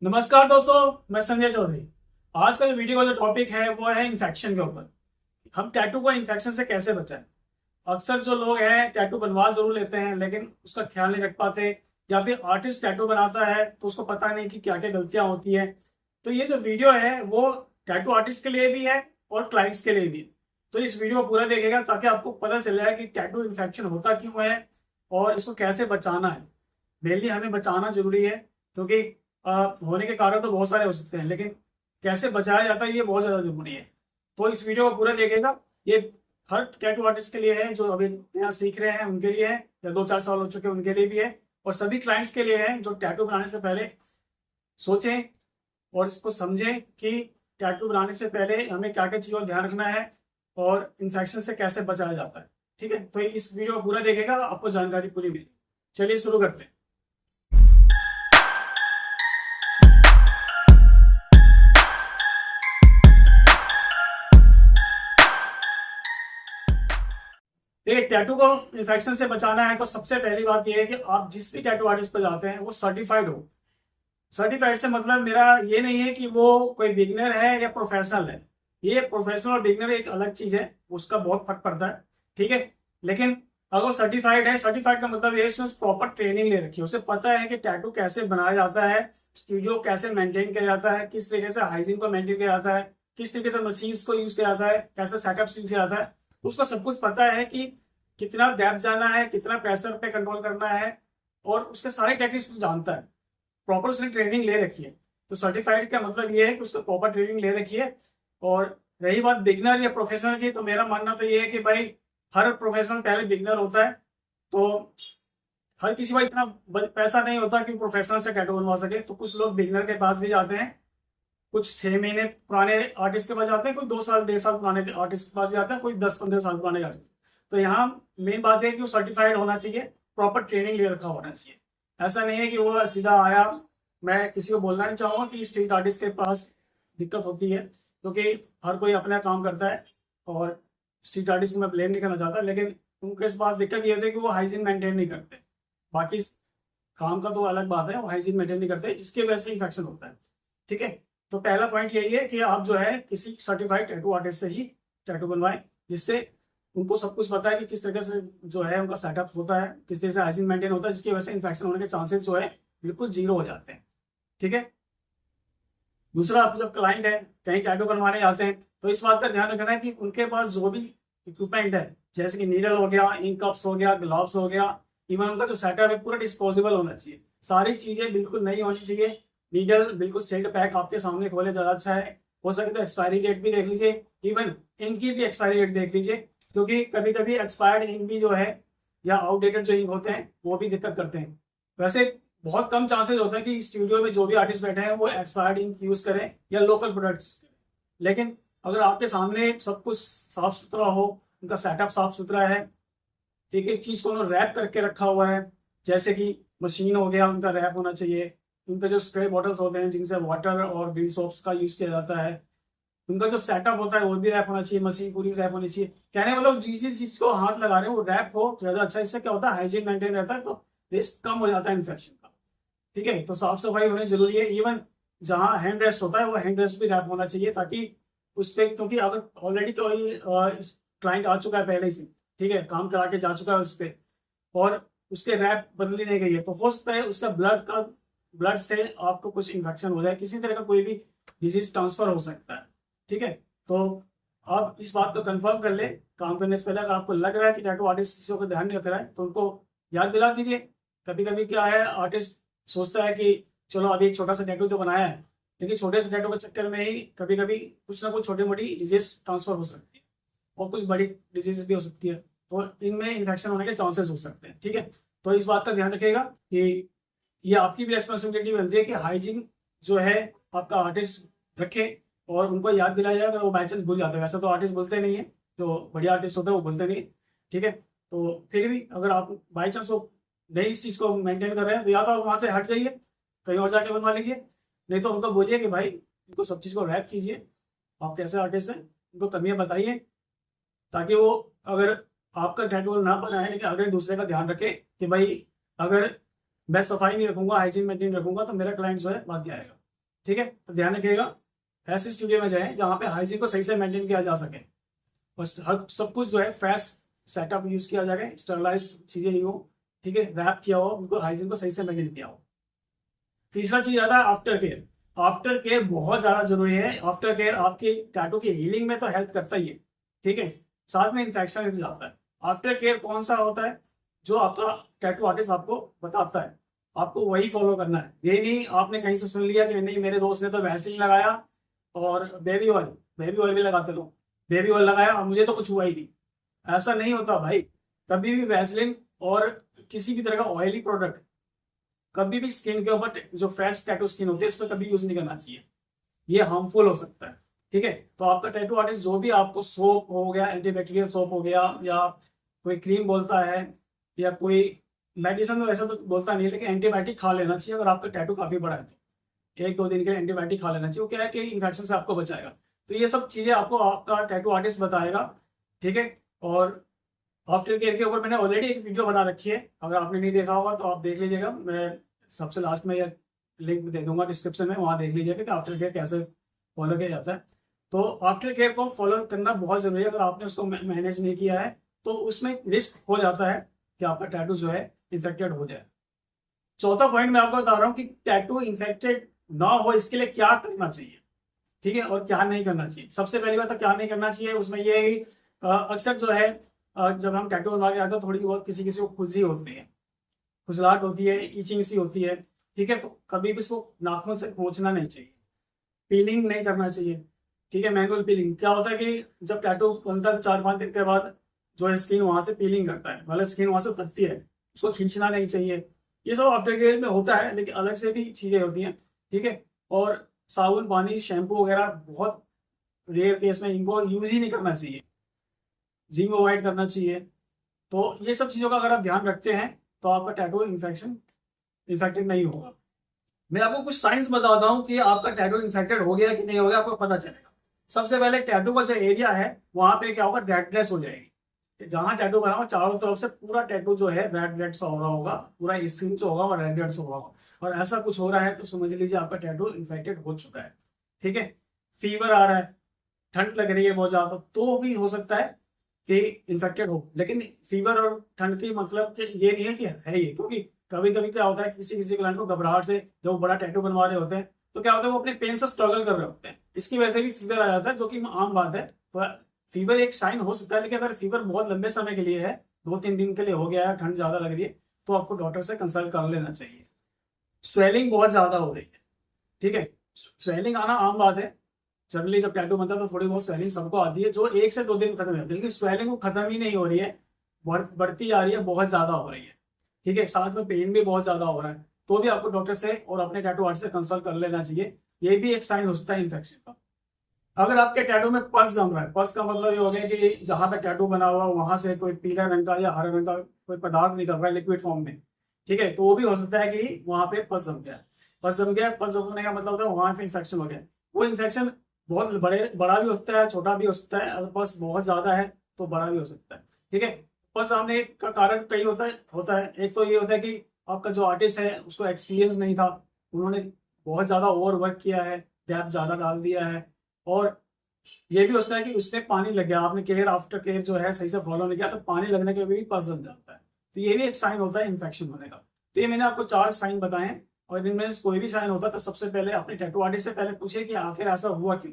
नमस्कार दोस्तों, मैं संजय चौधरी। आज का जो वीडियो का जो टॉपिक है वो है इन्फेक्शन के ऊपर। हम टैटू को इन्फेक्शन से कैसे बचाएं। अक्सर जो लोग हैं टैटू बनवा जरूर लेते हैं लेकिन उसका ख्याल नहीं रख पाते, या फिर आर्टिस्ट टैटू बनाता है तो उसको पता नहीं कि क्या क्या गलतियां होती है। तो ये जो वीडियो है वो टैटू आर्टिस्ट के लिए भी है और क्लाइंट्स के लिए भी। तो इस वीडियो को पूरा देखेगा ताकि आपको पता चल जाए कि टैटू इन्फेक्शन होता क्यों है और इसको कैसे बचाना है। मेनली हमें बचाना जरूरी है क्योंकि होने के कारण तो बहुत सारे हो सकते हैं, लेकिन कैसे बचाया जाता है ये बहुत ज्यादा जरूरी है। तो इस वीडियो को पूरा देखेगा। ये हर टैटू आर्टिस्ट के लिए है, जो अभी नया सीख रहे हैं उनके लिए है, या 2-4 साल हो चुके हैं उनके लिए भी है, और सभी क्लाइंट्स के लिए है जो टैटू बनाने से पहले सोचें और इसको समझें कि टैटू बनाने से पहले हमें क्या क्या चीज़ों का ध्यान रखना है और इन्फेक्शन से कैसे बचाया जाता है। ठीक है, तो इस वीडियो को पूरा देखेगा, आपको जानकारी पूरी मिलेगी। चलिए शुरू करते हैं। देखिए, टैटू को इन्फेक्शन से बचाना है तो सबसे पहली बात यह है कि आप जिस भी टैटू आर्टिस्ट पर जाते हैं वो सर्टिफाइड हो। सर्टिफाइड से मतलब मेरा ये नहीं है कि वो कोई बिगिनर है या प्रोफेशनल है। ये प्रोफेशनल और बिगिनर एक अलग चीज है, उसका बहुत फर्क पड़ता है। ठीक है, लेकिन अगर वो सर्टिफाइड है, सर्टिफाइड का मतलब ये है उसने प्रॉपर ट्रेनिंग ले रखी है, उसे पता है कि टैटू कैसे बनाया जाता है, स्टूडियो कैसे मेंटेन किया जाता है, किस तरीके से हाइजीन को मेंटेन किया जाता है, किस तरीके से मशीन्स को यूज किया जाता है, कैसे सेटअप यूज किया जाता है। तो उसका सब कुछ पता है कि कितना डेप्थ जाना है, कितना प्रेशर पे कंट्रोल करना है, और उसके सारे टेक्निक्स जानता है। प्रॉपर उसने ट्रेनिंग ले रखी है। तो सर्टिफाइड का मतलब ये है कि उसने प्रॉपर ट्रेनिंग ले रखी है। और रही बात बिगनर या प्रोफेशनल की, तो मेरा मानना तो ये है कि भाई हर प्रोफेशनल पहले बिगनर होता है। तो हर किसी का इतना पैसा नहीं होता कि प्रोफेशनल से टैटू बनवा सके, तो कुछ लोग बिगनर के पास भी जाते हैं, कुछ 6 महीने पुराने आर्टिस्ट के पास जाते हैं, कोई 2 साल 1.5 साल पुराने आर्टिस्ट के पास भी आते हैं, कोई 10-15 साल पुराने आर्टिस्ट। तो यहाँ मेन बात है कि वो सर्टिफाइड होना चाहिए, प्रॉपर ट्रेनिंग ले रखा होना चाहिए। ऐसा नहीं है कि वो सीधा आया। मैं किसी को बोलना नहीं चाहूंगा कि स्ट्रीट आर्टिस्ट के पास दिक्कत होती है, क्योंकि हर कोई अपना काम करता है और स्ट्रीट आर्टिस्ट को मैं ब्लेम नहीं करना चाहता, लेकिन उनके पास दिक्कत ये होती है कि वो हाइजीन मेंटेन नहीं करते। बाकी काम का तो अलग बात है, वो हाइजीन मेंटेन नहीं करते, जिसकी वजह से इन्फेक्शन होता है। ठीक है, तो पहला पॉइंट यही है कि आप जो है किसी सर्टिफाइड टैटू आर्टिस्ट से ही टैटू बनवाएं, जिससे उनको सब कुछ पता है कि किस तरीके से जो है उनका सेटअप होता है, किस तरीके से हाइजीन मेंटेन होता है, जिसकी वजह से इन्फेक्शन होने के चांसेस जो है बिल्कुल जीरो हो जाते हैं। ठीक है, दूसरा, आप जब क्लाइंट है कहीं टैटू बनवाने जाते हैं तो इस बात का ध्यान रखना है कि उनके पास जो भी इक्विपमेंट है, जैसे कि नीडल हो गया, इंक कप्स हो गया, ग्लव्स हो गया, इवन उनका जो सेटअप है पूरा डिस्पोजेबल होना चाहिए। सारी चीजें बिल्कुल नई होनी चाहिए। नीडल बिल्कुल सेट पैक आपके सामने खोले ज्यादा अच्छा है। हो सके तो एक्सपायरी डेट भी देख लीजिए, इवन इंक की भी एक्सपायरी डेट देख लीजिए, क्योंकि कभी कभी एक्सपायर्ड इंक भी जो है या आउटडेटेड जो इंक होते हैं वो भी दिक्कत करते हैं। वैसे बहुत कम चांसेस होता है कि स्टूडियो में जो भी आर्टिस्ट बैठे हैं वो एक्सपायर्ड इंक यूज करें या लोकल प्रोडक्ट्स करें, लेकिन अगर आपके सामने सब कुछ साफ सुथरा हो, उनका सेटअप साफ सुथरा है, एक एक चीज को उन्होंने रैप करके रखा हुआ है, जैसे कि मशीन हो गया उनका रैप होना चाहिए, उनके जो स्प्रे बॉटल्स होते हैं जिनसे वाटर और ग्रीन सोप्स का यूज किया जाता है, उनका जो सेटअप होता है वो भी रैप होना चाहिए, मशीन पूरी रैप होनी चाहिए। कहने मतलब जिस जिस चीज को हाथ लगा रहे हैं वो रैप हो ज्यादा अच्छा। इससे क्या होता है, हाइजीन मेंटेन रहता है, तो रिस्क कम हो जाता है इन्फेक्शन का। ठीक है, तो साफ सफाई होनी जरूरी है। इवन जहाँ हैंड रेस्ट होता है वो हैंड रेस्ट भी रैप होना चाहिए, ताकि उस पर, क्योंकि अगर ऑलरेडी कोई क्लाइंट आ चुका है पहले से, ठीक है, काम करा के जा चुका है उस पर, और उसके रैप बदली नहीं गई है, तो हो सकता है उसका ब्लड से आपको कुछ इन्फेक्शन हो जाए, किसी तरह का कोई भी डिजीज ट्रांसफर हो सकता है। ठीक है, तो आप इस बात को कंफर्म कर ले काम करने से पहले। अगर आपको लग रहा है कि टैटू आर्टिस्ट चीजों का ध्यान नहीं रख रहा है तो उनको याद दिला दीजिए। कभी कभी क्या है, आर्टिस्ट सोचता है कि चलो अभी एक छोटा सा टैटू तो बनाया है, लेकिन छोटे से टैटू के चक्कर में ही कभी कभी कुछ ना कुछ छोटी मोटी डिजीज ट्रांसफर हो सकती है और कुछ बड़ी डिजीज भी हो सकती है, तो इनमें इन्फेक्शन होने के चांसेस हो सकते हैं। ठीक है, तो इस बात का ध्यान रखिएगा कि ये आपकी भी रेस्पॉन्सिबिलिटी बनती है कि हाइजीन जो है आपका आर्टिस्ट रखे, और उनको याद दिलाया जाए अगर वो बाई चांस भूल जाते हैं। वैसे तो आर्टिस्ट बोलते नहीं है, जो बढ़िया आर्टिस्ट होते हैं वो बोलते नहीं। ठीक है, तो फिर भी अगर आप बाई चांस वो नहीं इस चीज को मेंटेन कर रहे हैं तो या तो आप वहां से हट जाइए, कहीं और जाके बनवा लीजिए, नहीं तो उनको बोलिए कि भाई इनको सब चीज को रैप कीजिए, आप कैसे आर्टिस्ट हैं, उनको कमियां बताइए, ताकि वो अगर आपका टैटू ना बनाए लेकिन अगर दूसरे का ध्यान रखे कि भाई अगर मैं सफाई नहीं रखूंगा, हाइजीन मेंटेन रखूंगा तो मेरा क्लाइंट जो है भाग जाएगा। ठीक है, तो ध्यान रखिएगा ऐसे स्टूडियो में जाएं जहाँ पे हाइजीन को सही से मेंटेन किया जा सके, बस हर सब कुछ जो है फ्रेश सेटअप यूज किया जाएगा, स्टरलाइज चीजें नहीं हो, ठीक है, रैप किया हो, उनको हाइजीन को सही से मेंटेन किया हो। तीसरा चीज आता है आफ्टर केयर। आफ्टर केयर बहुत ज्यादा जरूरी है। आफ्टर केयर आपकी टैटू की हीलिंग में तो हेल्प करता ही है, ठीक है, साथ में इन्फेक्शन भी जाता है। आफ्टर केयर कौन सा होता है, जो आपका टैटू आर्टिस्ट आपको बताता है, आपको वही फॉलो करना है। ये नहीं आपने कहीं से सुन लिया कि नहीं मेरे दोस्त ने तो वैसलीन लगाया और बेबी ऑयल भी लगाते लोग, बेबी ऑयल लगाया और मुझे तो कुछ हुआ ही नहीं। ऐसा नहीं होता भाई। कभी भी वैसलीन और किसी भी तरह का ऑयली प्रोडक्ट कभी भी स्किन के ऊपर, जो फ्रेश टैटू स्किन होती है, उस पर कभी यूज नहीं करना चाहिए, ये हार्मफुल हो सकता है, ठीक है। तो आपका टैटू आर्टिस्ट जो भी आपको सोप हो गया, एंटीबैक्टीरियल सोप हो गया, या कोई क्रीम बोलता है, या कोई मेडिसिन, तो ऐसा तो बोलता नहीं है, लेकिन एंटीबायोटिक खा लेना चाहिए अगर आपका टैटू काफी बड़ा है तो 1-2 दिन के लिए एंटीबायोटिक खा लेना चाहिए। वो क्या है कि इन्फेक्शन से आपको बचाएगा। तो ये सब चीजें आपको आपका टैटू आर्टिस्ट बताएगा, ठीक है। और आफ्टर केयर के ऊपर मैंने ऑलरेडी एक वीडियो बना रखी है, अगर आपने नहीं देखा होगा तो आप देख लीजिएगा, मैं सबसे लास्ट में यह लिंक दे दूंगा डिस्क्रिप्शन में, वहां देख लीजिएगा कि आफ्टर केयर कैसे फॉलो किया जाता है। तो आफ्टर केयर को फॉलो करना बहुत जरूरी है। अगर आपने उसको मैनेज नहीं किया है तो उसमें रिस्क हो जाता है कि आपका टैटू जो है इन्फेक्टेड हो जाए। चौथा पॉइंट मैं आपको बता रहा हूँ कि टैटू इन्फेक्टेड ना हो इसके लिए क्या करना चाहिए, ठीक है, और क्या नहीं करना चाहिए। सबसे पहली बात तो क्या नहीं करना चाहिए, उसमें यह है कि अक्सर जो है जब हम टैटू बनवा के आते हैं थोड़ी बहुत किसी किसी को खुजली होती है, खुजलाहट होती है, इचिंग सी होती है, ठीक है। तो कभी भी इसको नाखून से खींचना नहीं चाहिए, पीलिंग नहीं करना चाहिए, ठीक है। मैनुअल पीलिंग क्या होता है कि जब टैटू बनता है 4-5 दिन के बाद जो है स्किन वहां से पीलिंग करता है, मतलब स्किन वहां से उतरती है, उसको खींचना नहीं चाहिए। ये सब आफ्टर केयर में होता है, लेकिन अलग से भी चीजें होती हैं, ठीक है। और साबुन, पानी, शैम्पू वगैरह बहुत रेयर केस में इनको यूज ही नहीं करना चाहिए, जिम अवॉइड करना चाहिए। तो ये सब चीजों का अगर आप ध्यान रखते हैं तो आपका टैटू इन्फेक्टेड नहीं होगा। मैं आपको कुछ साइंस बताता हूँ कि आपका टैटू इन्फेक्टेड हो गया कि नहीं हो गया, आपको पता चलेगा। सबसे पहले टैटू का जो एरिया है वहां पे क्या होगा, रेडनेस हो जाएगी। जहां टैटू बना हुआ चारों तरफ से पूरा टैटू जो है रेड सा हो रहा होगा, पूरा स्किन जो होगा वो रेड सा होगा, और ऐसा कुछ हो रहा है तो समझ लीजिए आपका टैटू इन्फेक्टेड हो चुका है, ठीक है। फीवर आ रहा है, ठंड लग रही है बहुत ज्यादा, तो भी हो सकता है कि इन्फेक्टेड हो। लेकिन फीवर और ठंड की मतलब कि ये नहीं है कि है ये, क्योंकि कभी कभी क्या होता है किसी किसी क्लाइंट को घबराहट से जब वो बड़ा टैटू बनवा रहे होते हैं तो क्या होता है वो अपने पेन से स्ट्रगल कर रहे होते हैं, इसकी वजह से भी फीवर आ जाता है, जो कि आम बात है। तो फीवर एक साइन हो सकता है, लेकिन अगर फीवर बहुत लंबे समय के लिए है, 2-3 दिन के लिए हो गया है, ठंड ज्यादा लग रही है, तो आपको डॉक्टर से कंसल्ट कर लेना चाहिए। स्वेलिंग बहुत ज्यादा हो रही है, ठीक है, स्वेलिंग आना आम बात है, जनरली जब टैटू बनता है तो थोड़ी बहुत स्वेलिंग सबको आती है, जो 1 से 2 दिन खत्म हो जाती है, लेकिन स्वेलिंग वो खत्म ही नहीं हो रही है, बढ़ती जा रही है, बहुत ज्यादा हो रही है, ठीक है। साथ में पेन भी बहुत ज्यादा हो रहा है, तो भी आपको डॉक्टर से और अपने टैटू आर्टिस्ट से कंसल्ट कर लेना चाहिए। ये भी एक साइन हो सकता है इन्फेक्शन का। अगर आपके टैटू में पस जम रहा है, पस का मतलब ये हो गया कि जहां पे टैटू बना हुआ वहां से कोई पीला रंग का या हरा रंग का कोई पदार्थ निकल रहा है लिक्विड फॉर्म में, ठीक है, तो वो भी हो सकता है कि वहां पे पस जम गया। पस जमने का मतलब होता है वहां पे इन्फेक्शन हो गया। वो इन्फेक्शन बहुत बड़ा भी हो सकता है, छोटा भी हो सकता है, अगर पस बहुत ज्यादा है तो बड़ा भी हो सकता है, ठीक है। पस आने का कारण कई होता है। एक तो ये होता है कि आपका जो आर्टिस्ट है उसको एक्सपीरियंस नहीं था, उन्होंने बहुत ज्यादा ओवर वर्क किया है, डेप्थ ज्यादा डाल दिया है, और ये भी हो सकता है कि उसमें पानी लग गया, आपने केयर आफ्टर केयर जो है सही से फॉलो नहीं किया, तो पानी लगने के भी पस जम जाता है, तो ये भी एक साइन होता है इन्फेक्शन होने का। तो ये मैंने आपको 4 साइन बताए, और इनमें कोई भी साइन होता है तो सबसे पहले अपने टैटू आर्टिस्ट से पहले पूछे कि आखिर ऐसा हुआ क्यों,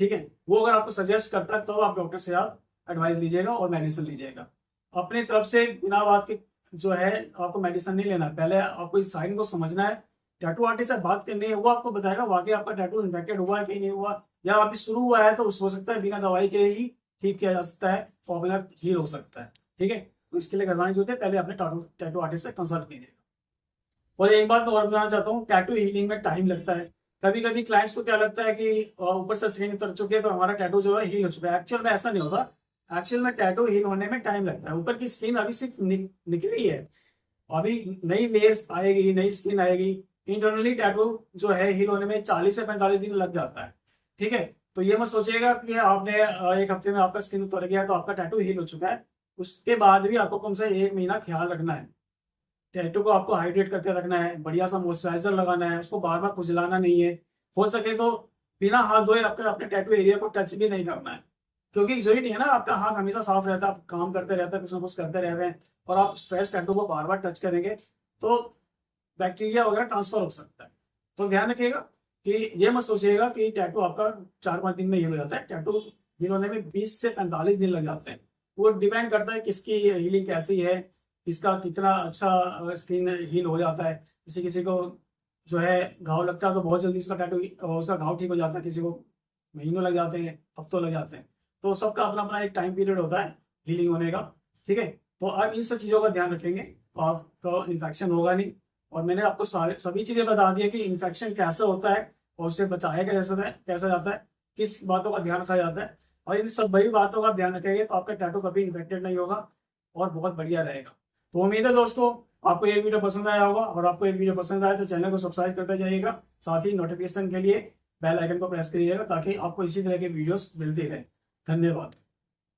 ठीक है। वो अगर आपको सजेस्ट करता है तो आप डॉक्टर से आप एडवाइस लीजिएगा और मेडिसिन लीजिएगा। अपनी तरफ से बिना बात के जो है आपको मेडिसिन नहीं लेना, पहले आपको इस साइन को समझना है, टैटू आर्टिस्ट से बात करनी है, वो आपको बताएगा वाकई आपका टैटू इन्फेक्टेड हुआ है कि नहीं हुआ, या अभी शुरू हुआ है तो हो सकता है बिना दवाई के ही ठीक किया जा सकता है और बिना हील हो सकता है, ठीक है। तो इसके लिए करवाने जो होते हैं पहले अपने टैटू आर्टिस्ट से कंसल्ट कीजिएगा। और एक बात मैं और बताना चाहता हूँ, टैटू हीलिंग में टाइम लगता है। कभी कभी क्लाइंट्स को क्या लगता है कि ऊपर से स्किन उतर चुकी है तो हमारा टैटू जो है हील हो चुका है, एक्चुअल में ऐसा नहीं होता। एक्चुअल में टैटू हील होने में टाइम लगता है, ऊपर की स्किन अभी सिर्फ निकली है, अभी नई लेयर्स आएगी, नई स्किन आएगी। इंटरनली टैटू जो है हील होने में 40 से 45 दिन लग जाता है, ठीक है। तो ये मत सोचिएगा कि आपने 1 हफ्ते में आपका स्किन उतर गया तो आपका टैटू हील हो चुका है। उसके बाद भी आपको कम से 1 महीना ख्याल रखना है, टैटू को आपको हाइड्रेट करके रखना है, बढ़िया सा मॉइस्चराइजर लगाना है, उसको बार बार खुजलाना नहीं है, हो सके तो बिना हाथ धोए आपको अपने टैटू एरिया को टच भी नहीं करना है, क्योंकि जरूरी नहीं है ना, आपका हाथ हमेशा साफ रहता है, आप काम करते रहते हैं, कुछ ना कुछ करते रहते हैं, और आप स्ट्रेस टैटू को बार बार टच करेंगे तो बैक्टीरिया वगैरह ट्रांसफर हो सकता है। तो ध्यान रखिएगा कि ये मत सोचिएगा कि टैटू आपका 4-5 दिन में हील हो जाता है। टैटू हील होने में 20 से 45 दिन लग जाते हैं। वो डिपेंड करता है किसकी हीलिंग कैसी है, किसका कितना अच्छा स्किन हील हो जाता है। किसी किसी को जो है घाव लगता है तो बहुत जल्दी उसका टैटू उसका घाव ठीक हो जाता है, किसी को महीनों लग जाते हैं, हफ्तों लग जाते हैं। तो सबका अपना अपना एक टाइम पीरियड होता है हीलिंग होने का, ठीक है। तो आप इन सब चीज़ों का ध्यान रखेंगे तो आपको इन्फेक्शन होगा नहीं। और मैंने आपको सभी चीज़ें बता दी है कि इन्फेक्शन कैसे होता है और उससे बचाया कैसा जाता है, किस बातों का ध्यान रखा जाता है, और इन सब बड़ी बातों का ध्यान रखेंगे तो आपका टैटू कभी इन्फेक्टेड नहीं होगा और बहुत बढ़िया रहेगा। तो उम्मीद है दोस्तों आपको ये वीडियो पसंद आया होगा, और आपको ये वीडियो पसंद आए तो चैनल को सब्सक्राइब करते जाइएगा, साथ ही नोटिफिकेशन के लिए बेल आइकन को प्रेस करिएगा ताकि आपको इसी तरह के वीडियोस मिलते रहे। धन्यवाद।